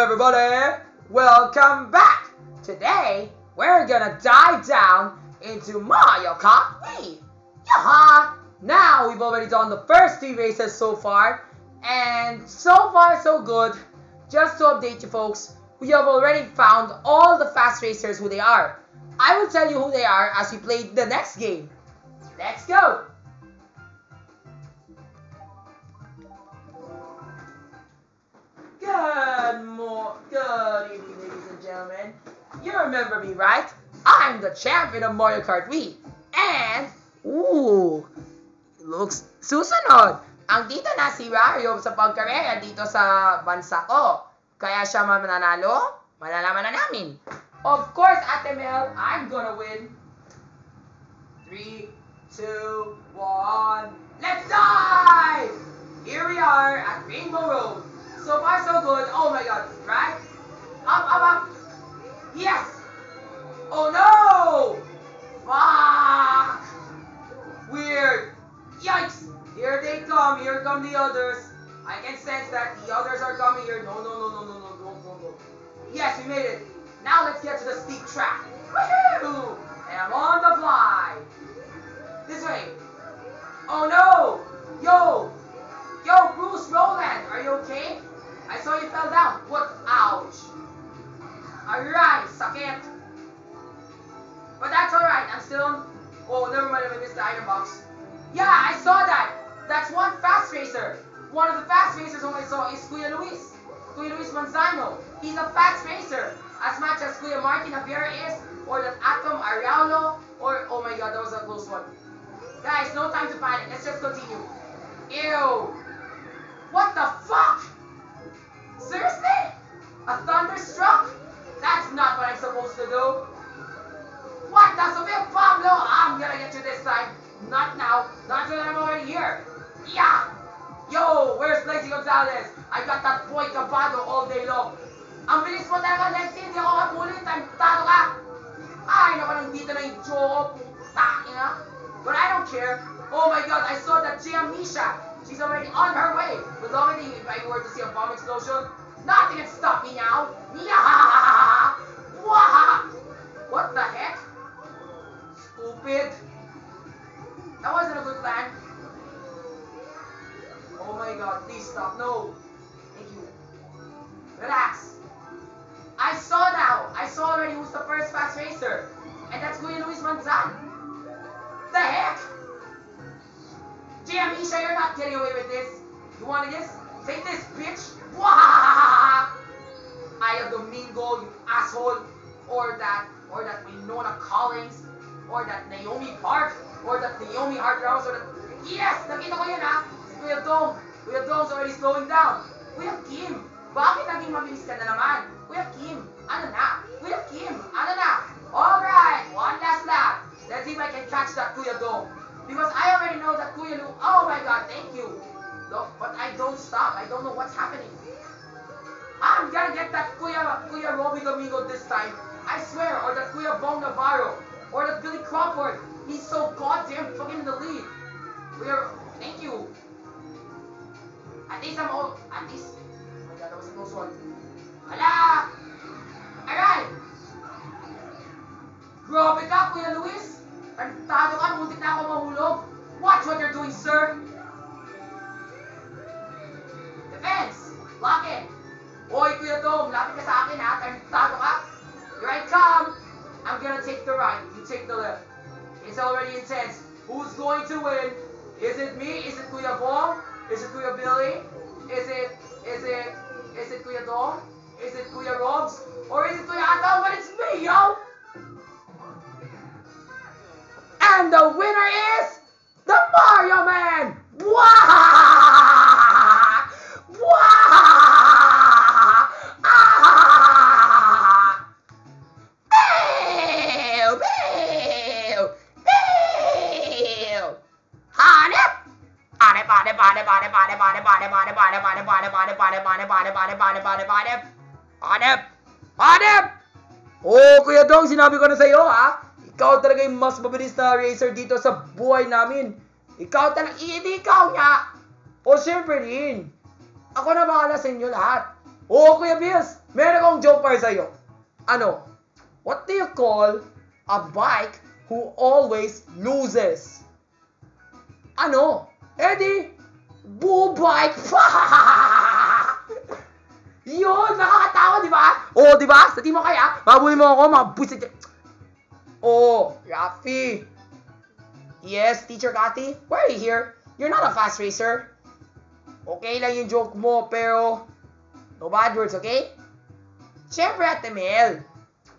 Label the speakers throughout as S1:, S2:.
S1: everybody! Welcome back! Today, we're gonna dive down into Mario Kart Wii! Yaha! Now, we've already done the first 3 races so far, and so far so good. Just to update you folks, we have already found all the fast racers who they are. I will tell you who they are as we play the next game. Let's go! Good evening, ladies and gentlemen. You remember me, right? I'm the champion of Mario Kart Wii. And, looks susunod. Ang dito na si Wario sa pagkarera dito sa bansa ko. Kaya siya mananalo? Malalaman na namin. Of course, Ate Mel, I'm gonna win. 3, 2, 1, let's dive! Here we are at Rainbow Road. So far, so good. Oh my god, right? Up. Yes! Oh no! Fuck! Weird. Yikes! Here they come. Here come the others. I can sense that the others are coming here. No. Yes, we made it. Now let's get to the steep track. Woohoo! And I'm on the fly. This way. Oh no! Yo, Bruce Roland, are you okay? I saw you fell down. What? Ouch. Alright, sakit. But that's alright. I'm still... Oh, never mind if I missed the item box. Yeah, I saw that. That's one fast racer. One of the fast racers whom I saw is Kuya Luis. Kuya Luis Manzano. He's a fast racer. As much as Kuya Martin Javier is, or that Atom Araulo, or... Oh my god, that was a close one. Guys, no time to panic. Let's just continue. Ew. What the fuck? Seriously? A thunderstruck? That's not what I'm supposed to do. What the Sofia Pablo? I'm gonna get you this time. Not now. Not when I'm already here. Yeah! Yo, where's Lexi Gonzalez? I got that boy Cabado all day long. Ang bilis mo talaga, Lexi. Hindi ako kapulit. Taro ka. Ay, naku, nandito na yung Joe. Putang. But I don't care. Oh my god, I saw that Gia Misha. She's already on her way. But already, if I were to see a bomb explosion, nothing can stop me now. Yeah! Wah! What the heck? Stupid. That wasn't a good plan. Oh my god, please stop. No. Thank you. Relax. I saw already who's the first fast racer. And that's Kuya Luis Manzan. The heck? Giamisha, you're not getting away with this. You want this? Take this, bitch. Wah! Aya Domingo, you asshole. Or that Winona Collins. Or that Naomi Park. Or that Naomi Hart-Rouse. Or that... Yes! Nakita ko yan, ha? Si Kuya Dong. Kuya Dong's already slowing down. Kuya Kim, bakit naging mabilis ka na naman? Kuya Kim, ano na? Kuya Kim, ano na? Alright, one last lap. Let's see if I can catch that Kuya Dong. Because I already know that Kuya Lu... Oh my god, thank you. No, but I don't stop. I don't know what's happening. I'm gonna get that Kuya Robbie Domingo this time. I swear. Or that Kuya Bong Navarro. Or that Billy Crawford. He's so goddamn fucking in the lead. Thank you. At least... Oh my god, that was a close one. Hala! Alright! Grabe ka, Kuya Luis! Tarantado ka, muntik na ako mahulog. Watch what you're doing, sir! Defense! Lock in! Oy, Kuya Dong, lapit ka sa akin, ha? Tarantado ka? Here I come! I'm gonna take the right, you take the left. It's already intense. Who's going to win? Is it me? Is it Kuya Bong? Is it Kuya Billy? Is it Kuya Dong? Is it Kuya Robs? Or is it Kuya Atom? But it's me, yo! And the winner is the Mario Man! Wah! Wah! Ah! Pew! Pew! Pew! Hanep! Hanep! Oh, Kuya Dong, sinabi ko na sa'yo, ha? Ikaw talaga yung mas mabilis na racer dito sa buhay namin. Ikaw talaga, hindi ikaw nga. O syempre rin. Ako na bahala sa inyo lahat. Oo, Kuya Bills, meron akong joke para sa'yo. Ano? What do you call a bike who always loses? Ano? Eddie, bull bike. Yun, nakakatawa, di ba? Oo, di ba? Sa team mo kaya, mabuli mo ako, mga busit. Oh, Rafi. Yes, Teacher Cathy? Why are you here? You're not a fast racer. Okay lang yung joke mo, pero no bad words, okay? Siyempre, Ate Mel.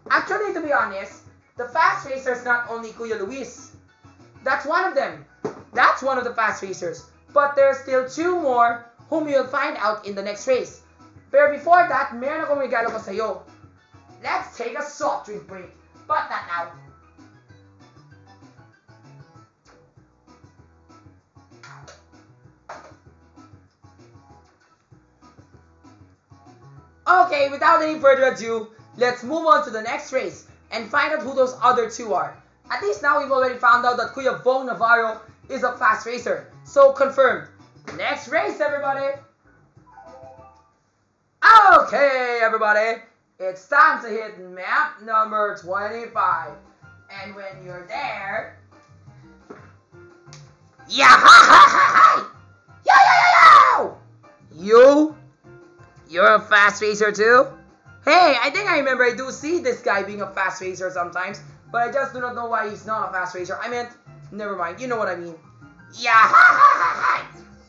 S1: Actually, to be honest, the fast racer is not only Kuya Luis. That's one of them. That's one of the fast racers. But there's still two more whom you'll find out in the next race. Pero before that, meron akong regalo ko sa'yo. Let's take a soft drink break. But not now. Okay, without any further ado, let's move on to the next race and find out who those other two are. At least now we've already found out that Kuya Vong Navarro is a fast racer. So confirmed. Next race, everybody. Okay, everybody. It's time to hit map number 25. And when you're there... Yeah! You're a fast racer too? Hey, I think I remember I do see this guy being a fast racer sometimes, but I just do not know why he's not a fast racer. I meant, never mind, you know what I mean. Yeah,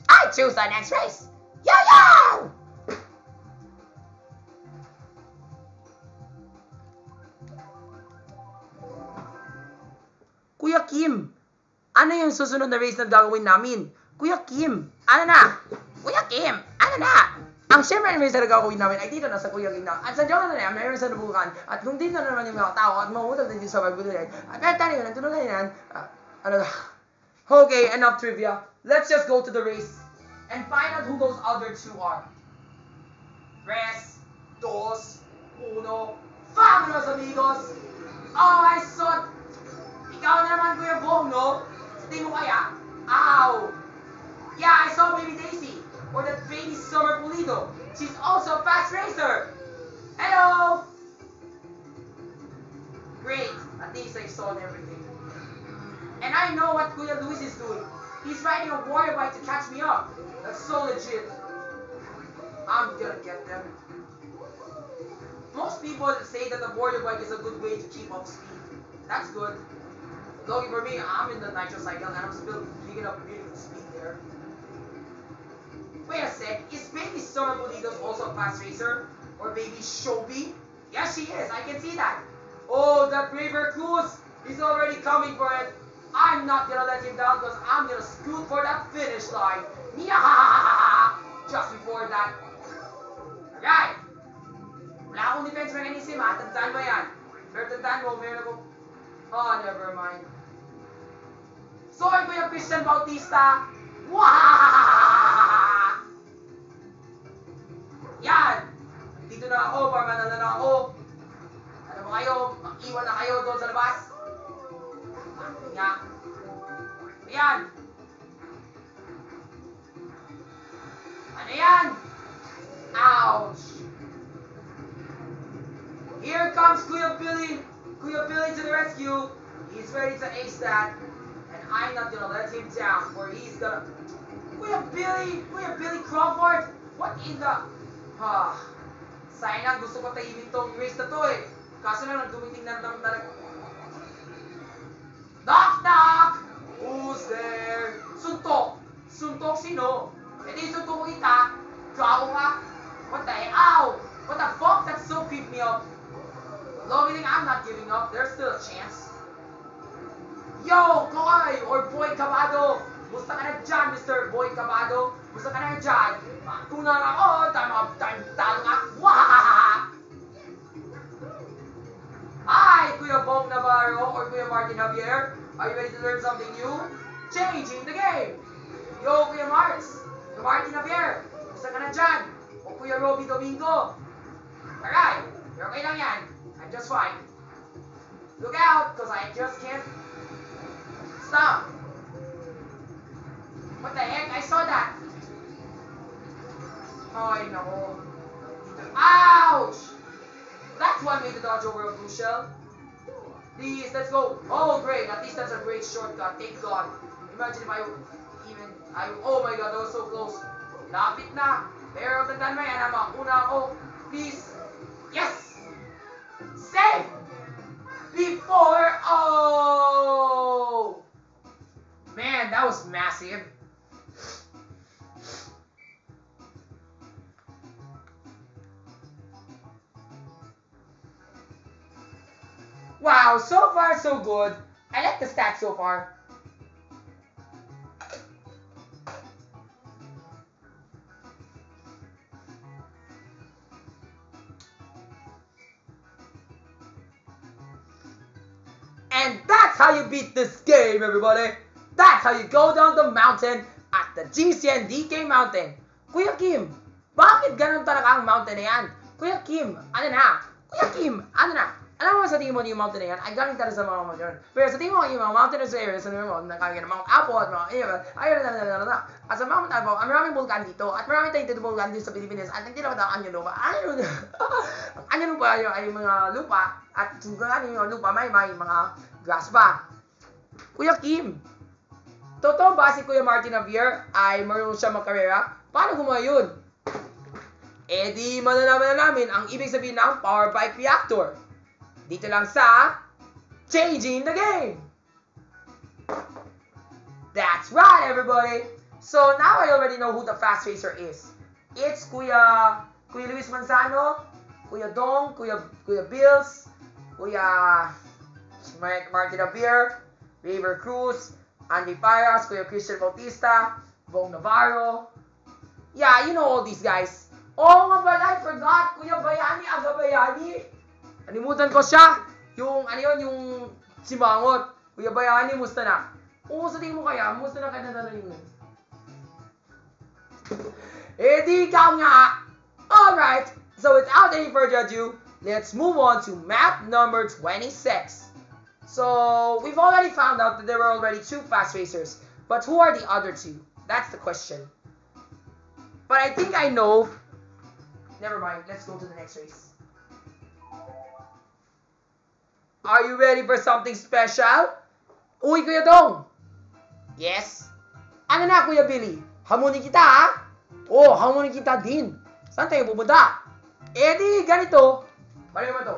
S1: I choose the next race. Yo! Kuya Kim, ano yung susunod na race na gagawin namin? Kuya Kim, ano na? Kuya Kim, ano na? Ang siyempre na race na gagawin namin ay dito na sa Kuya Kim na. At sa Diyan na naman, mayroon sa nabukan. At kung dito na naman yung mga tao at mahutag din sa magbuluyan. At kahit tayo na, tulungan yan. Okay, enough trivia. Let's just go to the race and find out who those other two are. Tres, dos, uno, vámonos amigos! Oh, I saw... Ikaw na naman, Kuya Bong, no? Sa tingin mo kaya? Ow! Yeah, I saw Baby Daisy. Or that baby Summer Pulido. She's also a fast racer. Hello! Great. At least I saw everything. And I know what Kuya Luis is doing. He's riding a warrior bike to catch me up. That's so legit. I'm gonna get them. Most people say that the warrior bike is a good way to keep up speed. That's good. Lucky for me, I'm in the nitro cycle and I'm still picking up really good speed there. Wait a sec, is Baby Summer Bolitos also a fast racer? Or Baby Shobi? Yes, she is, I can see that. Oh, that Braver Cruz, he's already coming for it. I'm not gonna let him down because I'm gonna scoot for that finish line. Yeah! Just before that. Alright. Wala akong defense mechanism ha, tandaan mo yan. Pero tandaan mo, meron ako... Oh, never mind. Sorry, Kuya Christian Bautista. Wah! Yan! Dito na ako, para manala na ako. Ano mo kayo? Mag-iwan na kayo doon sa labas. Nga. Ayan! Ano yan? Ouch! Here comes Kuya Billy. Kuya Billy to the rescue. He's ready to ace that. And I'm not gonna let him down, for he's gonna... Kuya Billy Crawford? What in the... Sayang, gusto ko tayimin tong race na to eh. Kaso lang, dumiting na naman talaga. Knock knock! Who's there? Suntok! Suntok sino? E di suntok kita. Gago ka. What the heck? Ow! What the fuck? That so creeped me up. Long thing, I'm not giving up. There's still a chance. Yo, Koy! Or Boy Cabado! Musta ka na dyan, Mr. Boy Cabado? Musta ka na dyan? Tunang ako! Talo ka! Wahahaha! Hi, Kuya Bong Navarro or Kuya Martin Javier. Are you ready to learn something new? Changing the game! Yo, Kuya Marts! Kuya Martin Javier! Musta ka na dyan? O Kuya Robby Domingo? Alright, you're okay lang yan. I'm just fine. Look out, cause I just can't stop. What the heck? I saw that. Ay, nako. Ouch! That's one way to dodge over a blue shell. Please, let's go. Oh, great. At least that's a great shortcut. Thank God. Imagine if oh my God, that was so close. Lapit na. Pero tandaan mo yan, una ako. Please. Yes! Save! Before, oh! Man, that was massive. Wow, so far so good. I like the stats so far. And that's how you beat this game, everybody. That's how you go down the mountain at the GCN DK Mountain. Kuya Kim, bakit ganun talaga ang mountain na yan? Kuya Kim, ano na? Kuya Kim, ano na? Alam mo sa tingin mo yung mountain na yan, ay galing talaga sa mga mountain. Pero sa tingin mo yung mga mountainous areas, sa tingin mo, nakakagin ng Mount Apo at mga ayun na. At sa Mount Apo, ang maraming vulkan dito, at maraming tayong vulkan dito sa Pilipinas, at hindi naman ang anyo lupa. Ang anyo lupa ay mga lupa, at kung ano yung lupa, may mga grass pa. Kuya Kim, totoo ba si Kuya Martin Javier ay marunong siya magkarera? Paano gumawa yun? Eh di malalaman na namin ang ibig sabihin ng Power Bike Reactor. Dito lang sa Changing the Game! That's right, everybody! So now I already know who the fast racer is. It's Kuya Luis Manzano, Kuya Dong, Kuya Bills, Kuya Martin Javier, River Cruz, Andy Paras, Kuya Christian Bautista, Bong Navarro. Yeah, you know all these guys. Oh nga pala, I forgot, Kuya Bayani Agabayani. Nalimutan ko siya. Yung, yung simangot. Kuya Bayani, musta na? Oo, sa tingin mo kaya, musta na kaya nanaling nun? Eh, di ikaw nga. Alright, so without any further ado, let's move on to map number 26. So, we've already found out that there were already 2 fast racers. But who are the other 2? That's the question. But I think I know. Never mind, let's go to the next race. Are you ready for something special? Uy, Kuya Dong! Yes? Ano na, Kuya Billy? Hamunin kita, ha? Oh, hamunin kita din. Saan tayo pupunta? Eh di, ganito. Paano naman to?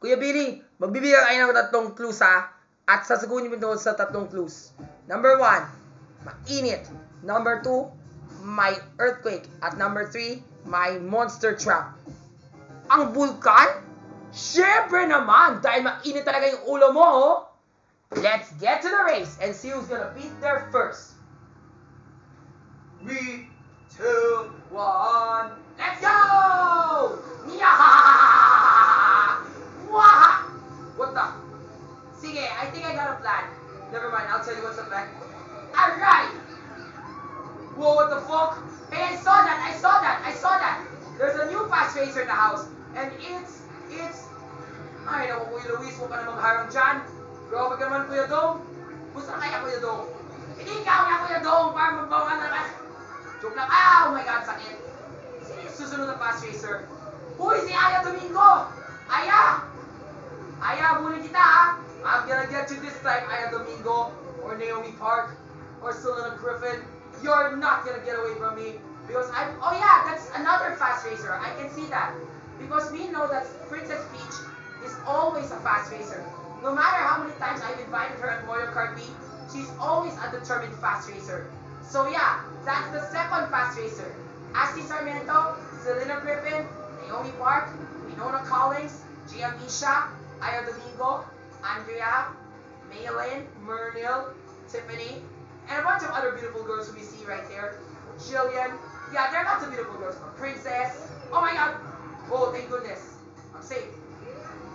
S1: Kuya Billy, magbibigay kayo ng 3 clues, ha? At sasagunin mo ito sa 3 clues. Number 1, mainit. Number 2, may earthquake. At number 3, may monster trap. Ang vulkan? Syempre naman, dahil mainit talaga yung ulo mo, oh. Let's get to the race and see who's gonna beat there first. 3, 2, 1, let's go! Yahahaha! Waha! What the? Sige, I think I got a plan. Never mind, I'll tell you what's the plan. Alright! Whoa, what the fuck? Hey, I saw that! There's a new fast racer in the house. And it's... Ay, naku, Kuya Luis, huwag ka na magharang dyan. Grabe ka naman, Kuya Dong. Gusto na kaya, Kuya Dong? Hindi ikaw na, Kuya Dong, para magbawa ka na. Joke lang. Ah, oh my God, sakit. Sino yung susunod na fast racer? Uy, si Aya Domingo! Aya, bulin kita, ha? I'm gonna get you this time, Aya Domingo, or Naomi Park, or Selena Griffin. You're not gonna get away from me because oh yeah, that's another fast racer. I can see that because we know that Princess Peach is always a fast racer. No matter how many times I've invited her at Mario Kart Wii, she's always a determined fast racer. So yeah, that's the second fast racer. Ashley Sarmiento, Selena Griffin, Naomi Park, Winona Collins, Gia Misha, Aya Domingo, Andrea, Maylin, Murnil, Tiffany, and a bunch of other beautiful girls who we see right there. Jillian. Yeah, they're not so beautiful girls, but Princess. Oh my God. Oh, thank goodness. I'm safe.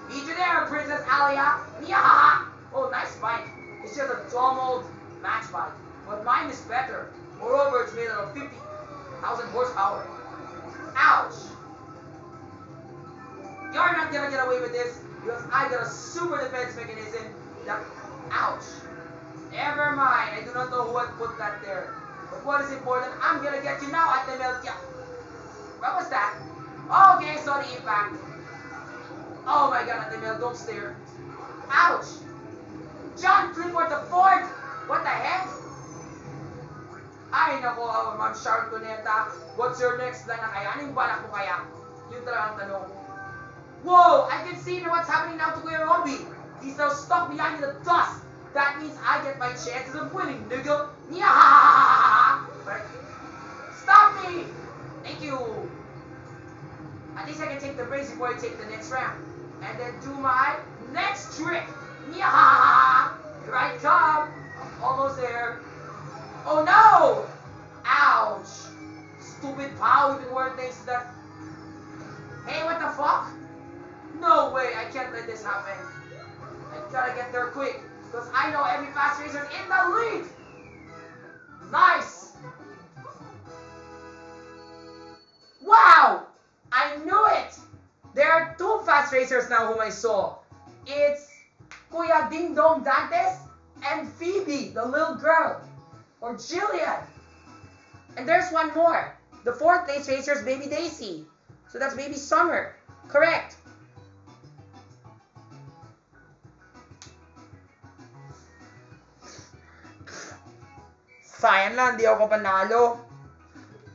S1: Meet you there, Princess Alia. Yahaha. Oh, nice bike. It's just a dumb old match bike. But mine is better. Moreover, it's made out of 50,000 horsepower. Ouch. You're not gonna get away with this because I got a super defense mechanism that... Ouch. Never mind. I do not know who had put that there. But what is important, I'm gonna get you now at the Meltia. What was that? Okay, sorry, impact. Oh my god, at the Mel, don't stare. Ouch! John Clifford the Fourth! What the heck? Ay nako, Ma'am Charlotte Cuneta. What's your next plan na kaya? Anong balak mo kaya? Yun talaga ang tanong. Whoa! I can see what's happening now to Kuya Robbie. He's now stuck behind the dust. That means I get my chances of winning, nigga. Yeah! Right? Stop me! Thank you. At least I can take the breaks before I take the next round. And then do my next trick. Yeah! Here I come. I'm almost there. Oh no! Ouch! Stupid pal, even worse things that. Hey, what the fuck? No way, I can't let this happen. I gotta get there quick. Because I know every fast racer in the lead! Nice! Wow! I knew it! There are two fast racers now whom I saw. It's Kuya Ding Dong Dantes and Phoebe, the little girl. Or Jillian. And there's one more. The fourth place racer is Baby Daisy. So that's Baby Summer. Correct. Sayang lang, di ako panalo.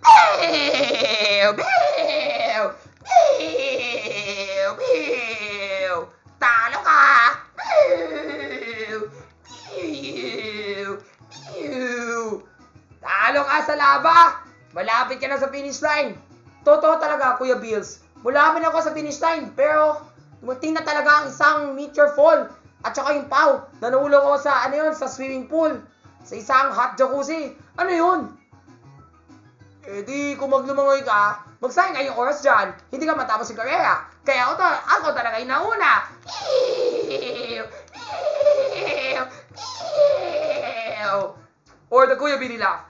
S1: Bill! Bill! Bill! Bill! Talo ka! Bill! Bill! Bill! Talo ka sa laba! Malapit ka na sa finish line. Totoo talaga, Kuya Bills. Malapit ako sa finish line, pero dumating na talaga ang isang meteor fall. At saka yung pau, nanulong ako sa, sa swimming pool. Sa isang hot jacuzzi. Ano yun? Eh di, kung maglumangoy ka, magsayang ka yung oras dyan, hindi ka matapos yung karera. Kaya ako talaga yung nauna. Or the Kuya Billy laugh.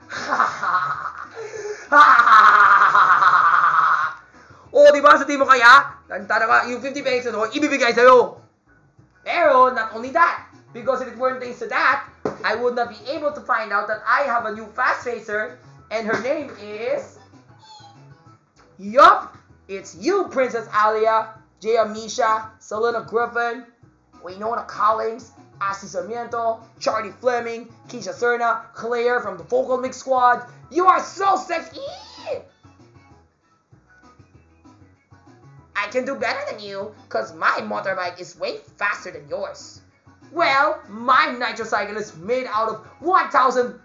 S1: O, diba sa team mo kaya? Talaga, yung 50 pesos ako, ibibigay sa'yo. Pero, not only that, because if it weren't thanks to that, I would not be able to find out that I have a new fast racer, and her name is... Yup! It's you, Princess Alia, Jay Amisha, Selena Griffin, Winona Collins, Ashley Sarmiento, Charlie Fleming, Keisha Serna, Claire from the Vocal Mix Squad. You are so sexy! I can do better than you, cause my motorbike is way faster than yours. Well, my nitrocycle is made out of 1,600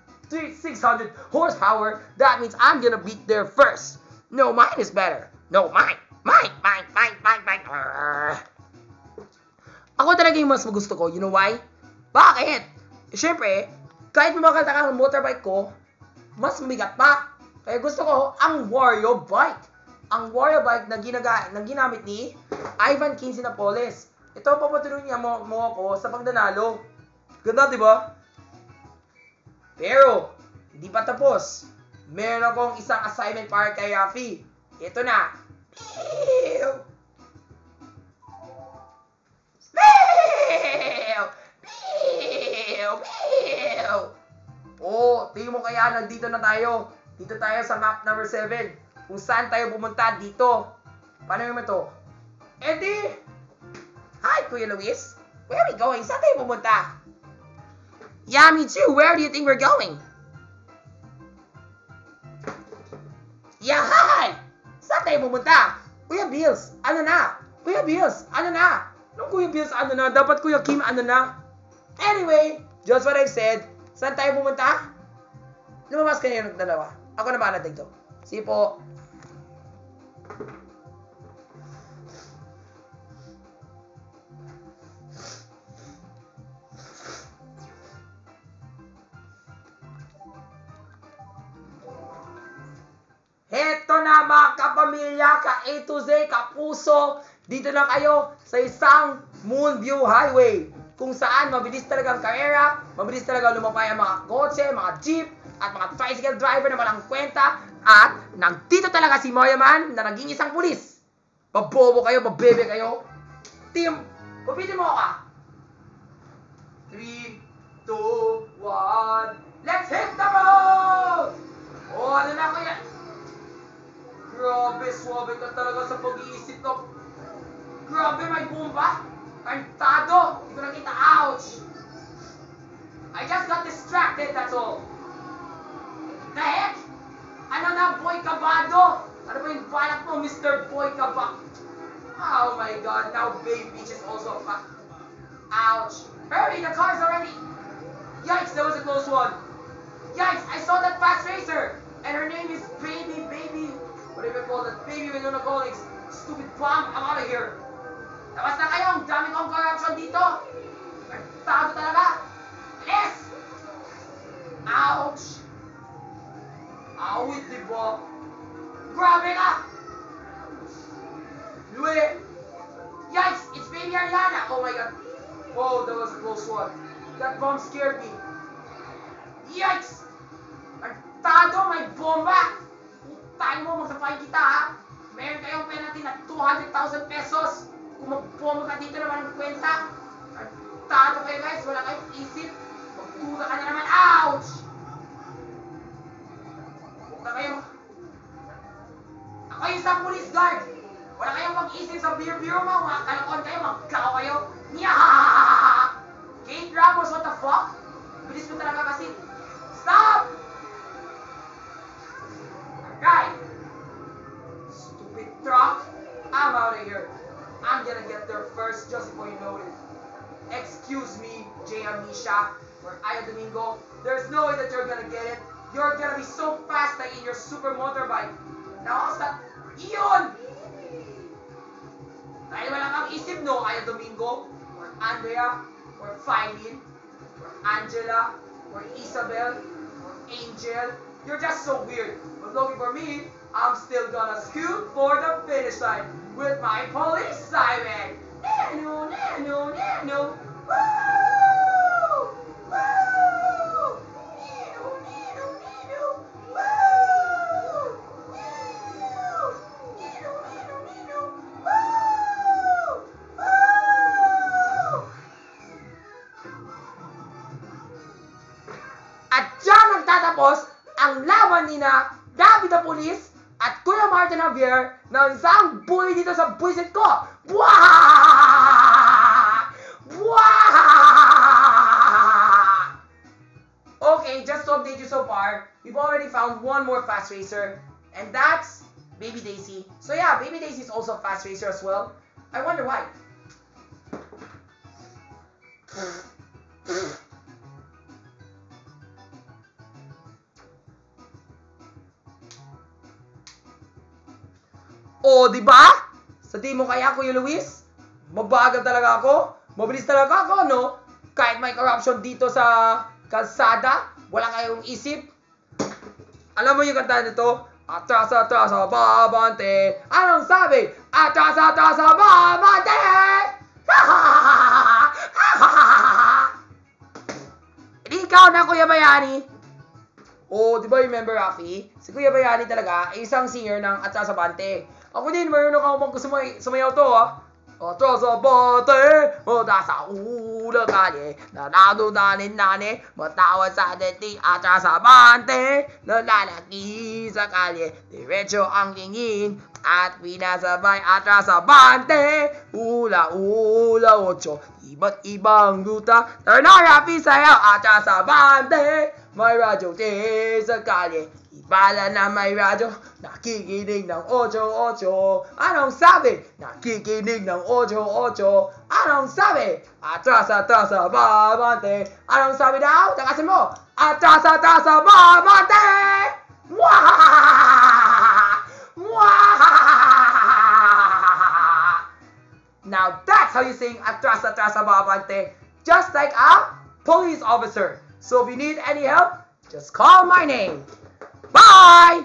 S1: horsepower. That means I'm gonna beat there first. No, mine is better. No, mine. Mine. Ako talaga yung mas gusto ko. You know why? Bakit? Siyempre, kahit mamakanta ka ng motorbike ko, mas mabigat pa. Kaya gusto ko ang Wario Bike. Ang Wario Bike na ginamit ni Ivan Kinsinapoles. Ito, papatuloy niya mo ako sa pagdanalo. Ganda, di ba? Pero, hindi pa tapos. Meron akong isang assignment para kay Rafi. Ito na. Oh, tingin mo kaya nandito na tayo. Dito tayo sa map number 7. Kung saan tayo pumunta dito. Paano naman to? Eddie! Hi, Kuya Luis. Where are we going? Saan tayo pumunta? Yeah, me too. Where do you think we're going? Yeah, hi! Saan tayo pumunta? Kuya Bills, ano na? Kuya Bills, ano na? Nung Kuya Bills, ano na? Dapat Kuya Kim, ano na? Anyway, just what I've said. Saan tayo pumunta? Lumabas kayo ng dalawa. Ako na ba dito? Sige po. Heto na mga kapamilya, ka-A to Z, kapuso, dito na kayo sa isang Moonview Highway kung saan mabilis talaga ang karera, mabilis talaga lumapay ang mga kotse, mga jeep, at mga tricycle driver na walang kwenta, at nandito talaga si Mario Man na naging isang pulis. Babobo kayo, babebe kayo. Team, papitin mo ka. 3, 2, 1. Let's hit the road! Oh, ano na kuya? Grabe, swabe ka talaga sa pag-iisip ko. Grabe, may bomba. Tarantado. Hindi ko nakita. Ouch. I just got distracted, that's all. The heck? Ano na, Boy Cabado? Ano ba yung balak mo, Mr. Boy Cabado? Oh my god, now Bay Beach is also a ouch. Hurry, the car's already. Yikes, that was a close one. Yikes, I saw that fast racer. And her name is Baby. What do you call that? Baby Winona Collins. Stupid bomb, I'm out of here. Labas na kayo, ang dami kong corruption dito. Tago talaga. Yes! Ouch! Awit, diba? Grabe ka! Louie! Yikes! It's Baby Ariana! Oh my god! Oh, that was a close one. That bomb scared me. Yikes! Tado, may bomba! Putay mo, magsapay kita ha! Meron kayong penalty na 200,000 pesos! Kung mag-bomba ka dito naman ang kwenta! Tado kayo guys, wala kayong isip! Magtuga ka na naman! Ouch! Huwag na kayo... Ako yung isang police guard! Wala kayong mag-isip sa beer-beer mo! Mga kalakon kayo, magkao kayo! Nyaaaaaah! Kate Ramos, what the fuck? Bilis mo talaga kasi. Stop! Okay. Stupid truck. I'm out of here. I'm gonna get there first just before you know it. Excuse me, J. Amisha, or Aya Domingo. There's no way that you're gonna get it. You're gonna be so fast like in your super motorbike. Now, sa iyon! Dahil wala kang isip, no, Aya Domingo, or Andrea, or Filene, or Angela, or Isabel, or Angel. You're just so weird. But looking for me, I'm still gonna scoot for the finish line with my police siren. Nano, nano, nano. Woo! Woo! Nino, nino, nino. Woo! Nino, nino, nino, nino. Woo! Woo! At dyan nagtatapos ang laban ni na David the Police at Kuya Martin Javier na isang bully dito sa buwisit ko. Buwaa! Buwaa! Okay, just to update you so far, we've already found one more fast racer, and that's Baby Daisy. So yeah, Baby Daisy is also a fast racer as well. I wonder why. O, di ba? Sa tingin mo kaya, Kuya Luis? Mabagal talaga ako? Mabilis talaga ako, no? Kahit may corruption dito sa kalsada, wala kayong isip. Alam mo yung kanta nito? Atras, atras, babante. Anong sabi? Atras, atras, babante! Hindi ikaw na, Kuya Bayani. Oh, di ba remember, Rafi? Si Kuya Bayani talaga ay isang singer ng Atras Abante. Ako din, mayroon ako sumayaw to, ha? Atras Abante, mula sa ulo kalye, nanadudanin nane, matawad sa deti, Atras Abante, nalalaki sa kalye, diretso ang tingin, at pinasabay Atras Abante, ula, ula, ocho, iba't ibang ruta, turn on, Rafi, sayaw, Atras Abante, may radyo sa kalye, ibala na may radyo, nakikinig ng 8-8. Anong sabi? Nakikinig ng 8-8. Anong sabi? Atras, atras, babante. Anong sabi daw? Takasin mo. Atras, atras, babante! Mwah! Mwah! Now that's how you sing Atras, atras, babante. Just like a police officer. So if you need any help, just call my name. Bye!